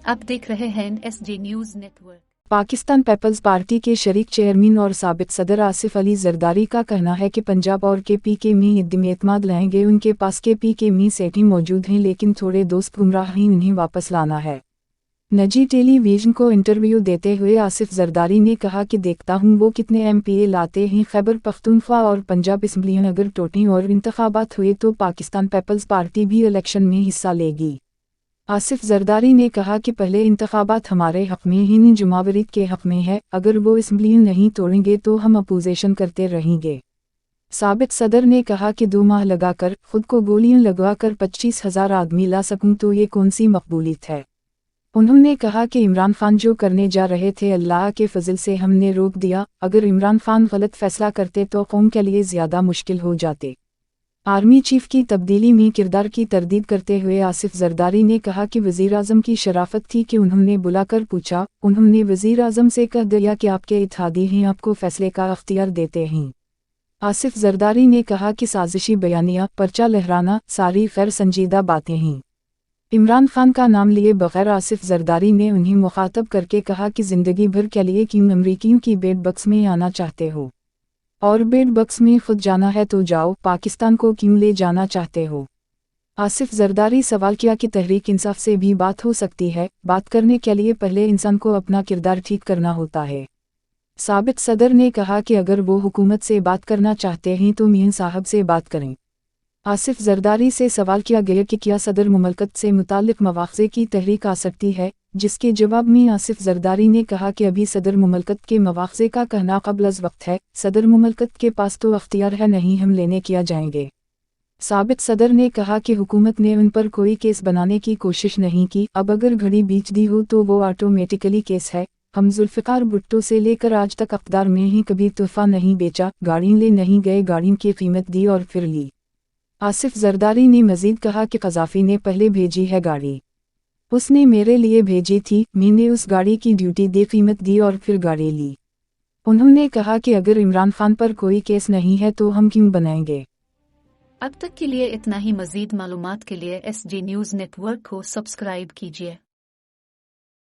आप देख रहे हैं SG News Network. Pakistan People's Party के शरीक चेयरमैन और साबित सदर आसिफ अली जरदारी का कहना है कि पंजाब और KP के मी इत्मीद लाएंगे। उनके पास KP के मी सेठी मौजूद हैं, लेकिन थोड़े दोस्त गुमराह ही उन्हें वापस लाना है। निजी टेलीविजन को इंटरव्यू देते हुए आसिफ जरदारी ने कहा कि देखता हूँ वो कितने MPA लाते हैं। खैबर पख्तूनख्वा और पंजाब असम्बलियाँ अगर टूटी और इंतखाबात हुए तो पाकिस्तान पीपल्स पार्टी भी इलेक्शन में हिस्सा लेगी। आसिफ जरदारी ने कहा कि पहले इंतखाबात हमारे हक़ में ही, जुमावरीत के हक़ में है। अगर वो असम्बली नहीं तोड़ेंगे तो हम अपोजिशन करते रहेंगे। साबित सदर ने कहा कि 2 माह लगाकर खुद को गोलियां लगवाकर 25,000 आदमी ला सकूं तो ये कौन सी मकबूलियत है। उन्होंने कहा कि इमरान खान जो करने जा रहे थे अल्लाह के फजल से हमने रोक दिया। अगर इमरान खान गलत फैसला करते तो कौम के लिए ज़्यादा मुश्किल हो जाते। आर्मी चीफ की तब्दीली में किरदार की तरदीद करते हुए आसिफ जरदारी ने कहा कि वज़ीर आज़म की शराफत थी कि उन्होंने बुलाकर पूछा। उन्होंने वज़ीर आज़म से कह दिया कि आपके इत्तेहादी हैं, आपको फैसले का अख्तियार देते हैं। आसिफ जरदारी ने कहा कि साजिशी बयानिया, पर्चा लहराना सारी गैर संजीदा बातें हैं। इमरान खान का नाम लिए बगैर आसिफ जरदारी ने उन्हें मुखातब करके कहा कि ज़िंदगी भर के लिए क्यों अमरीकियों की बेड बक्स में आना चाहते हो, और बेड बक्स में खुद जाना है तो जाओ, पाकिस्तान को क्यों ले जाना चाहते हो। आसिफ जरदारी सवाल किया कि तहरीक इंसाफ से भी बात हो सकती है। बात करने के लिए पहले इंसान को अपना किरदार ठीक करना होता है। साबित सदर ने कहा कि अगर वो हुकूमत से बात करना चाहते हैं तो मियां साहब से बात करें। आसिफ जरदारी से सवाल किया गया कि क्या सदर मुमलकत से मुताल्लिक मवाख़ज़े की तहरीक आ सकती है, जिसके जवाब में आसिफ जरदारी ने कहा कि अभी सदर मुमलकत के मवाख़ज़े का कहना क़ब्ल अज़ वक्त है। सदर मुमलकत के पास तो अख्तियार है नहीं, हम लेने किया जाएंगे। साबित सदर ने कहा कि हुकूमत ने उन पर कोई केस बनाने की कोशिश नहीं की। अब अगर घड़ी बीच दी हो तो वो ऑटोमेटिकली केस है। हम जुल्फ़िकार भुट्टो से लेकर आज तक अक़दार में ही कभी तोहफ़ा नहीं बेचा, गाड़ी ले नहीं गए, गाड़ियों की कीमत दी और फिर ली। आसिफ जरदारी ने मज़ीद कहा कि क़ज़ाफ़ी ने पहले भेजी है गाड़ी, उसने मेरे लिए भेजी थी, मैंने उस गाड़ी की ड्यूटी दे, कीमत दी और फिर गाड़ी ली। उन्होंने कहा कि अगर इमरान खान पर कोई केस नहीं है तो हम क्यों बनाएंगे। अब तक के लिए इतना ही। मज़ीद मालूमात के लिए SG न्यूज़ नेटवर्क को सब्सक्राइब कीजिए।